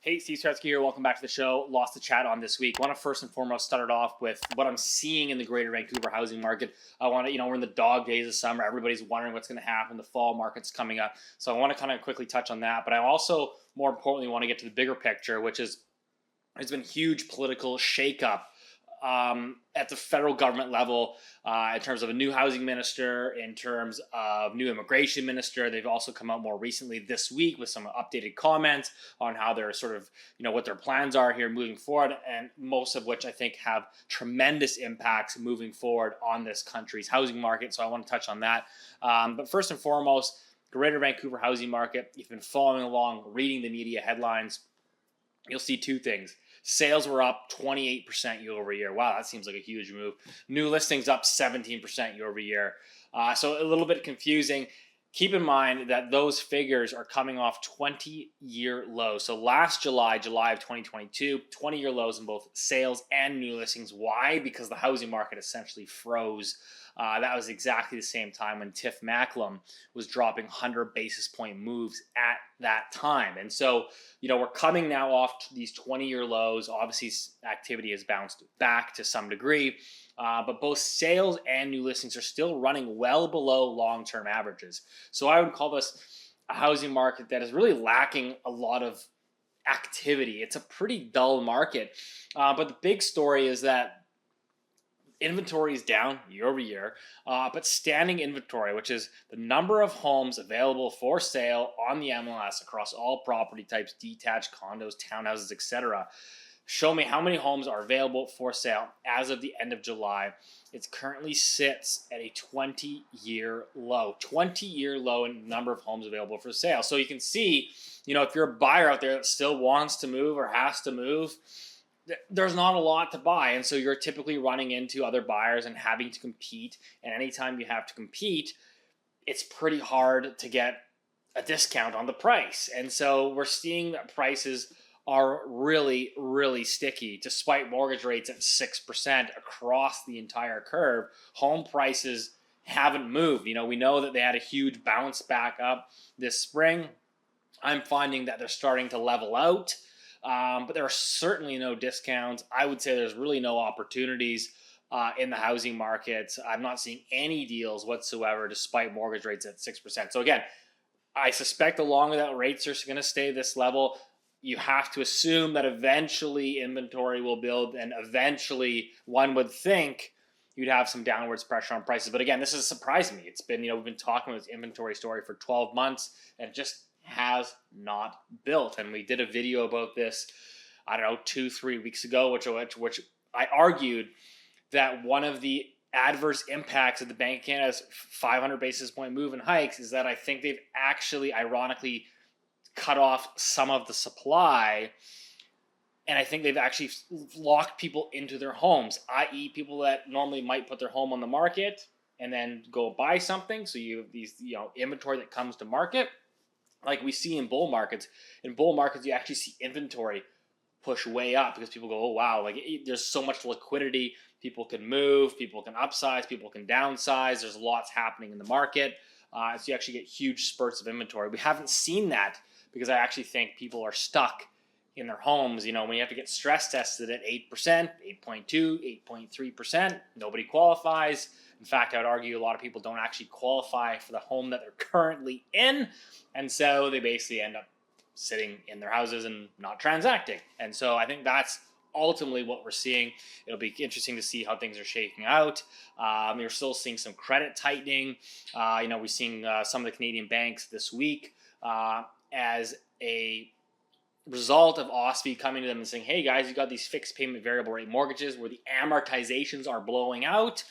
Hey, Steve Saretsky here. Welcome back to the show. Lots to chat on this week. I want to first and foremost start it off with what I'm seeing in the greater Vancouver housing market. I want to, we're in the dog days of summer. Everybody's wondering what's going to happen. The fall market's coming up. So I want to kind of quickly touch on that. But I also, more importantly, want to get to the bigger picture, which is there's been huge political shakeup at the federal government level in terms of a new housing minister, in terms of new immigration minister. They've also come out more recently this week with some updated comments on how they're sort of, what their plans are here moving forward, and most of which I think have tremendous impacts moving forward on this country's housing market. So I want to touch on that. But first and foremost, greater Vancouver housing market, you've been following along, reading the media headlines, you'll see two things. Sales were up 28% year over year. Wow, that seems like a huge move. New listings up 17% year over year. So a little bit confusing. Keep in mind that those figures are coming off 20-year lows. So last July of 2022, 20-year lows in both sales and new listings. Why? Because the housing market essentially froze. That was exactly the same time when Tiff Macklem was dropping 100 basis point moves at that time. And so, we're coming now off these 20-year lows. Obviously, activity has bounced back to some degree, but both sales and new listings are still running well below long-term averages. So I would call this a housing market that is really lacking a lot of activity. It's a pretty dull market. But the big story is that inventory is down year over year, but standing inventory, which is the number of homes available for sale on the MLS across all property types, detached, condos, townhouses, etc. Show me how many homes are available for sale as of the end of July. It currently sits at a 20-year low. 20-year low in number of homes available for sale. So you can see, if you're a buyer out there that still wants to move or has to move, there's not a lot to buy, and so you're typically running into other buyers and having to compete. And anytime you have to compete, it's pretty hard to get a discount on the price. And so we're seeing that prices are really, really sticky. Despite mortgage rates at 6% across the entire curve, home prices haven't moved. We know that they had a huge bounce back up this spring. I'm finding that they're starting to level out. But there are certainly no discounts. I would say there's really no opportunities in the housing market. I'm not seeing any deals whatsoever despite mortgage rates at 6%. So again, I suspect the longer that rates are going to stay this level, you have to assume that eventually inventory will build, and eventually one would think you'd have some downwards pressure on prices. But again, this has surprised me. It's been, we've been talking about this inventory story for 12 months and just has not built. And we did a video about this, 2-3 weeks ago, which I argued that one of the adverse impacts of the Bank of Canada's 500 basis point move in hikes is that I think they've actually ironically cut off some of the supply, and I think they've actually locked people into their homes, i.e. people that normally might put their home on the market and then go buy something. So you have these inventory that comes to market. Like we see in bull markets. In bull markets, you actually see inventory push way up because people go, oh, wow, there's so much liquidity. People can move, people can upsize, people can downsize. There's lots happening in the market. So you actually get huge spurts of inventory. We haven't seen that because I actually think people are stuck in their homes. When you have to get stress tested at 8%, 8.2, 8.3%, nobody qualifies. In fact, I would argue a lot of people don't actually qualify for the home that they're currently in. And so they basically end up sitting in their houses and not transacting. And so I think that's ultimately what we're seeing. It'll be interesting to see how things are shaking out. You're still seeing some credit tightening. We're seeing some of the Canadian banks this week as a result of OSFI coming to them and saying, hey guys, you got these fixed payment variable rate mortgages where the amortizations are blowing out.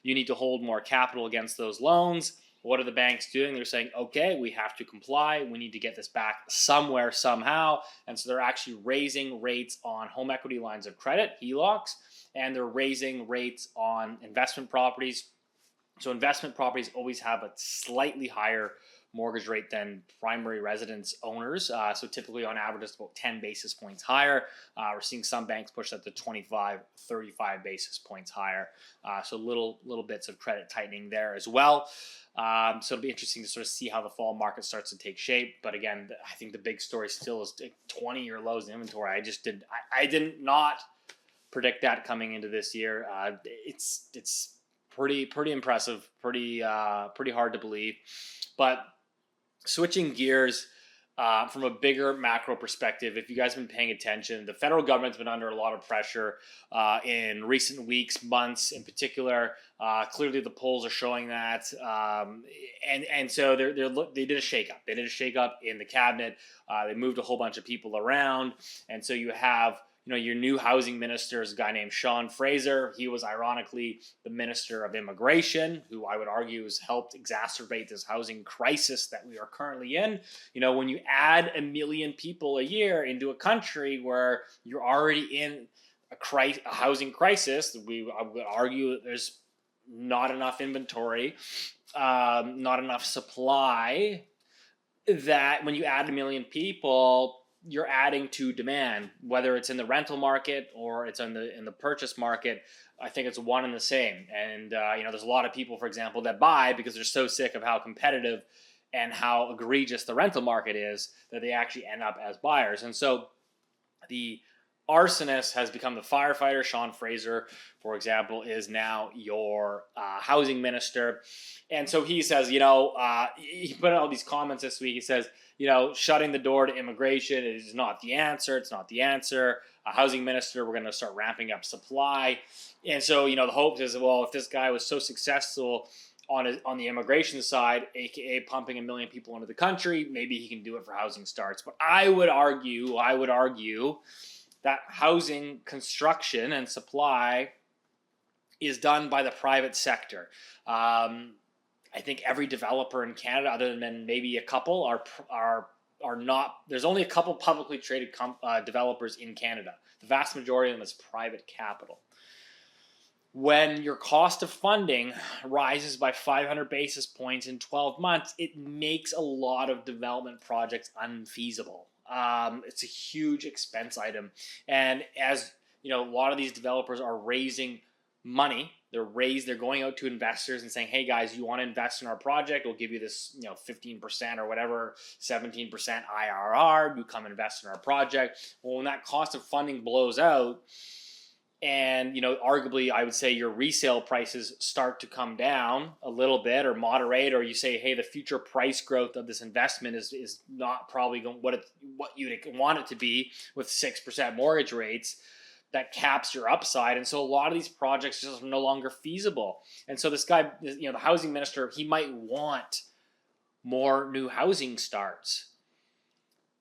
You need to hold more capital against those loans. What are the banks doing? They're saying, okay, we have to comply. We need to get this back somewhere, somehow. And so they're actually raising rates on home equity lines of credit, HELOCs, and they're raising rates on investment properties. So investment properties always have a slightly higher mortgage rate than primary residence owners. So typically on average, it's about 10 basis points higher. We're seeing some banks push that to 25, 35 basis points higher. So little bits of credit tightening there as well. So it'll be interesting to sort of see how the fall market starts to take shape. But again, I think the big story still is 20-year lows in inventory. I did not predict that coming into this year. It's pretty impressive, pretty hard to believe. But switching gears from a bigger macro perspective, if you guys have been paying attention, the federal government's been under a lot of pressure in recent weeks, months in particular. Clearly, the polls are showing that, and so they did a shakeup. They did a shakeup in the cabinet. They moved a whole bunch of people around, and so you have your new housing minister is a guy named Sean Fraser. He was ironically the minister of immigration, who I would argue has helped exacerbate this housing crisis that we are currently in. When you add 1 million people a year into a country where you're already in a housing crisis, I would argue that there's not enough inventory, not enough supply, that when you add 1 million people, you're adding to demand, whether it's in the rental market or it's in the purchase market. I think it's one and the same. And there's a lot of people, for example, that buy because they're so sick of how competitive and how egregious the rental market is that they actually end up as buyers. And so the arsonist has become the firefighter. Sean Fraser, for example, is now your housing minister. And so he says, he put out all these comments this week. He says, shutting the door to immigration is not the answer. It's not the answer. A housing minister, we're going to start ramping up supply. And so, the hope is, well, if this guy was so successful on the immigration side, aka pumping 1 million people into the country, maybe he can do it for housing starts. But I would argue that housing construction and supply is done by the private sector. I think every developer in Canada, other than maybe a couple, are not. There's only a couple publicly traded developers in Canada. The vast majority of them is private capital. When your cost of funding rises by 500 basis points in 12 months, it makes a lot of development projects unfeasible. It's a huge expense item. And as a lot of these developers are raising money, they're going out to investors and saying, hey guys, you want to invest in our project? We'll give you this, 15% or whatever, 17% IRR. You come invest in our project. Well, when that cost of funding blows out, and arguably I would say your resale prices start to come down a little bit or moderate, or you say, hey, the future price growth of this investment is not probably what you'd want it to be with 6% mortgage rates, that caps your upside. And so a lot of these projects just are no longer feasible. And so this guy, the housing minister, he might want more new housing starts.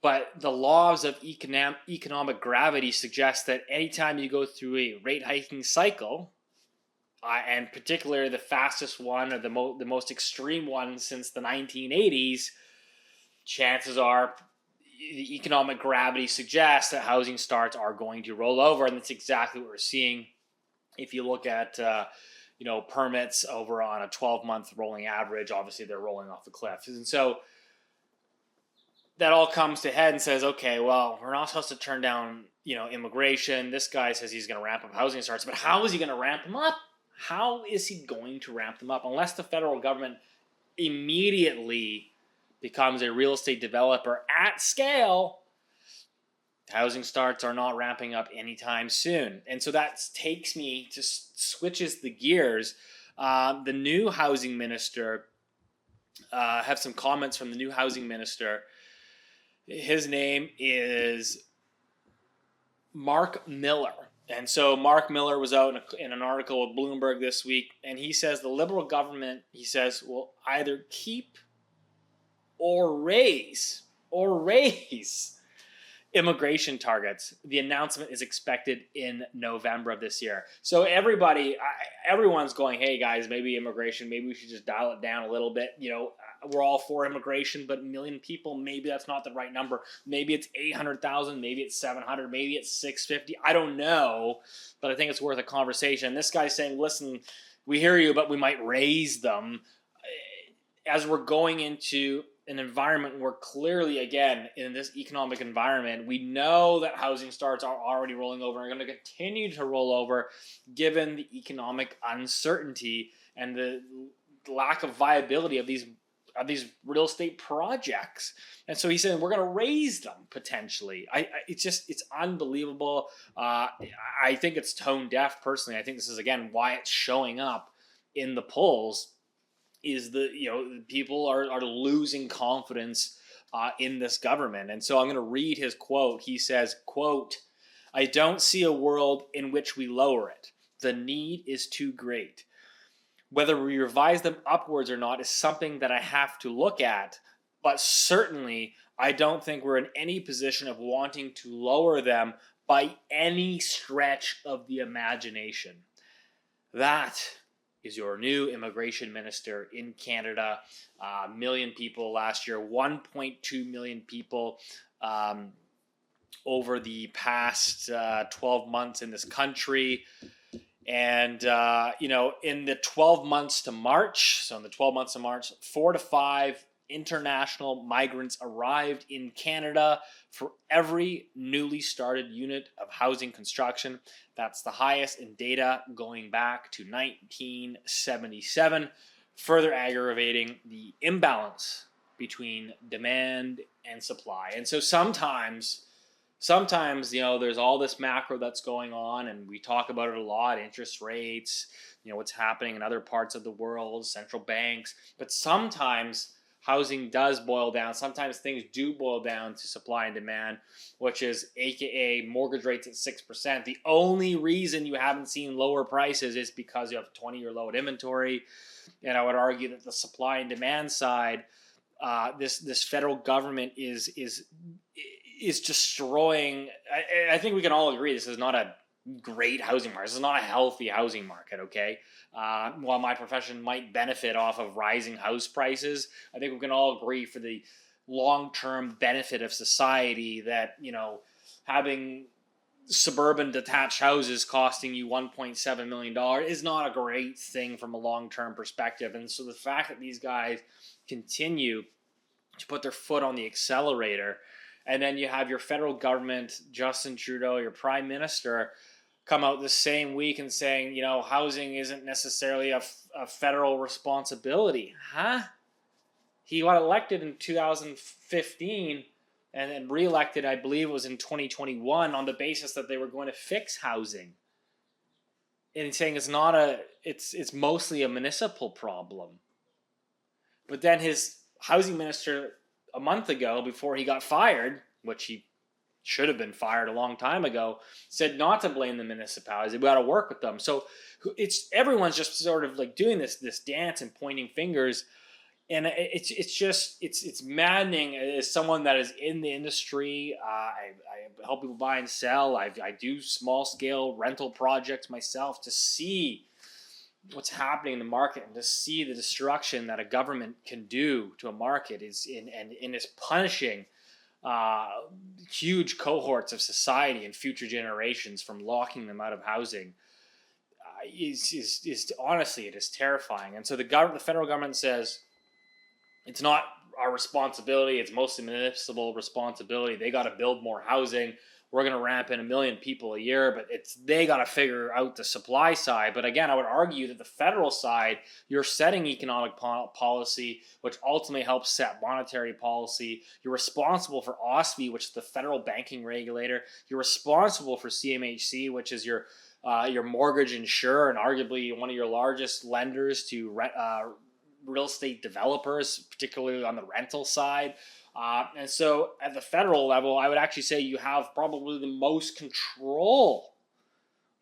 But the laws of economic gravity suggest that anytime you go through a rate hiking cycle, and particularly the fastest one or the most extreme one since the 1980s, chances are the economic gravity suggests that housing starts are going to roll over. And that's exactly what we're seeing. If you look at permits over on a 12-month rolling average, obviously they're rolling off the cliff. And so that all comes to head and says, okay, well, we're not supposed to turn down, immigration. This guy says he's going to ramp up housing starts, but how is he going to ramp them up? How is he going to ramp them up? Unless the federal government immediately becomes a real estate developer at scale, housing starts are not ramping up anytime soon. And so that takes me to switches the gears. The new housing minister, have some comments from the new housing minister. His name is Mark Miller. And so Mark Miller was out in an article with Bloomberg this week, and he says the Liberal government, will either keep or raise immigration targets. The announcement is expected in November of this year. So everyone's going, hey guys, maybe immigration, maybe we should just dial it down a little bit. We're all for immigration, but 1 million people, maybe that's not the right number. Maybe it's 800,000, maybe it's 700, maybe it's 650. I don't know, but I think it's worth a conversation. This guy's saying, listen, we hear you, but we might raise them. As we're going into an environment where clearly, again, in this economic environment, we know that housing starts are already rolling over and are going to continue to roll over given the economic uncertainty and the lack of viability of these real estate projects. And so he's saying we're going to raise them potentially. It's unbelievable. I think it's tone deaf personally. I think this is, again, why it's showing up in the polls is people are losing confidence in this government. And so I'm going to read his quote. He says, quote, "I don't see a world in which we lower it. The need is too great. Whether we revise them upwards or not is something that I have to look at, but certainly I don't think we're in any position of wanting to lower them by any stretch of the imagination." That is your new immigration minister in Canada. A million people last year, 1.2 million people over the past 12 months in this country. And, in the 12 months to March, 4 to 5 international migrants arrived in Canada for every newly started unit of housing construction. That's the highest in data going back to 1977, further aggravating the imbalance between demand and supply. And so sometimes, there's all this macro that's going on, and we talk about it a lot, interest rates, what's happening in other parts of the world, central banks. But sometimes housing does boil down. Sometimes things do boil down to supply and demand, which is AKA mortgage rates at 6%. The only reason you haven't seen lower prices is because you have 20-year low inventory. And I would argue that the supply and demand side, this federal government is destroying. I think we can all agree this is not a great housing market. This is not a healthy housing market, okay? While my profession might benefit off of rising house prices, I think we can all agree for the long-term benefit of society that, having suburban detached houses costing you $1.7 million is not a great thing from a long-term perspective. And so the fact that these guys continue to put their foot on the accelerator, and then you have your federal government, Justin Trudeau, your prime minister, come out the same week and saying, housing isn't necessarily a federal responsibility. Huh? He got elected in 2015 and then re-elected, I believe it was in 2021, on the basis that they were going to fix housing. And he's saying it's mostly a municipal problem. But then his housing minister a month ago, before he got fired, which he should have been fired a long time ago, said not to blame the municipalities. We got to work with them. So everyone's just sort of like doing this dance and pointing fingers, and it's maddening. As someone that is in the industry, I help people buy and sell. I do small scale rental projects myself, to see what's happening in the market and to see the destruction that a government can do to a market is punishing huge cohorts of society and future generations from locking them out of housing. Is honestly, it is terrifying. And so the federal government says it's not our responsibility, it's mostly municipal responsibility. They got to build more housing. We're going to ramp in 1 million people a year, but they got to figure out the supply side. But again, I would argue that the federal side, you're setting economic policy, which ultimately helps set monetary policy. You're responsible for OSFI, which is the federal banking regulator. You're responsible for CMHC, which is your mortgage insurer and arguably one of your largest lenders to real estate developers, particularly on the rental side. And so at the federal level, I would actually say you have probably the most control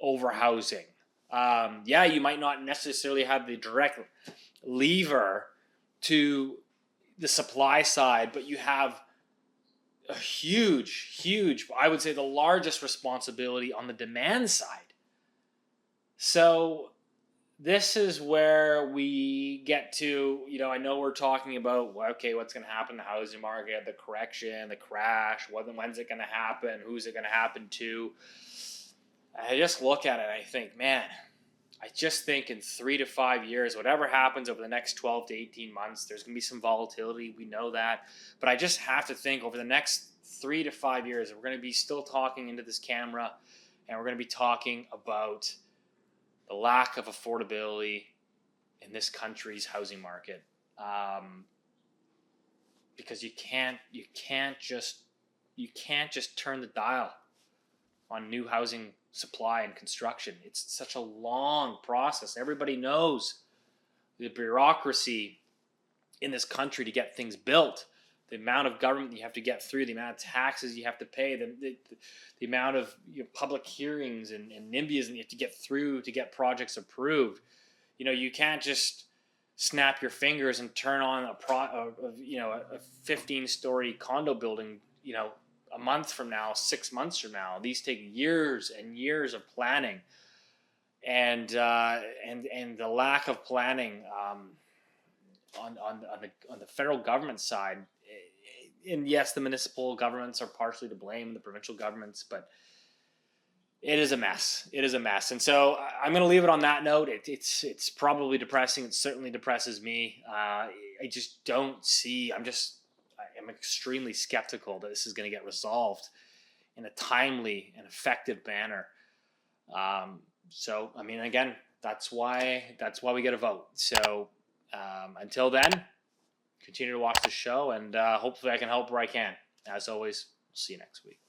over housing. You might not necessarily have the direct lever to the supply side, but you have a huge, I would say the largest responsibility on the demand side. So this is where we get to, I know we're talking about, okay, what's going to happen in the housing market, the correction, the crash, when's it going to happen, who's it going to happen to? I just look at it and I think, man, I just think in 3 to 5 years, whatever happens over the next 12 to 18 months, there's going to be some volatility. We know that. But I just have to think over the next 3 to 5 years, we're going to be still talking into this camera, and we're going to be talking about the lack of affordability in this country's housing market. Because you can't just turn the dial on new housing supply and construction. It's such a long process. Everybody knows the bureaucracy in this country to get things built, the amount of government you have to get through, the amount of taxes you have to pay, the amount of public hearings and NIMBYs you have to get through to get projects approved. You can't just snap your fingers and turn on a 15-story condo building, a month from now, 6 months from now. These take years and years of planning, and the lack of planning on the federal government side. And yes, the municipal governments are partially to blame, the provincial governments, but it is a mess. It is a mess. And so I'm going to leave it on that note. It's probably depressing. It certainly depresses me. I just don't see. I'm extremely skeptical that this is going to get resolved in a timely and effective manner. So, I mean, again, that's why we get a vote. So until then, continue to watch the show, and hopefully I can help where I can. As always, we'll see you next week.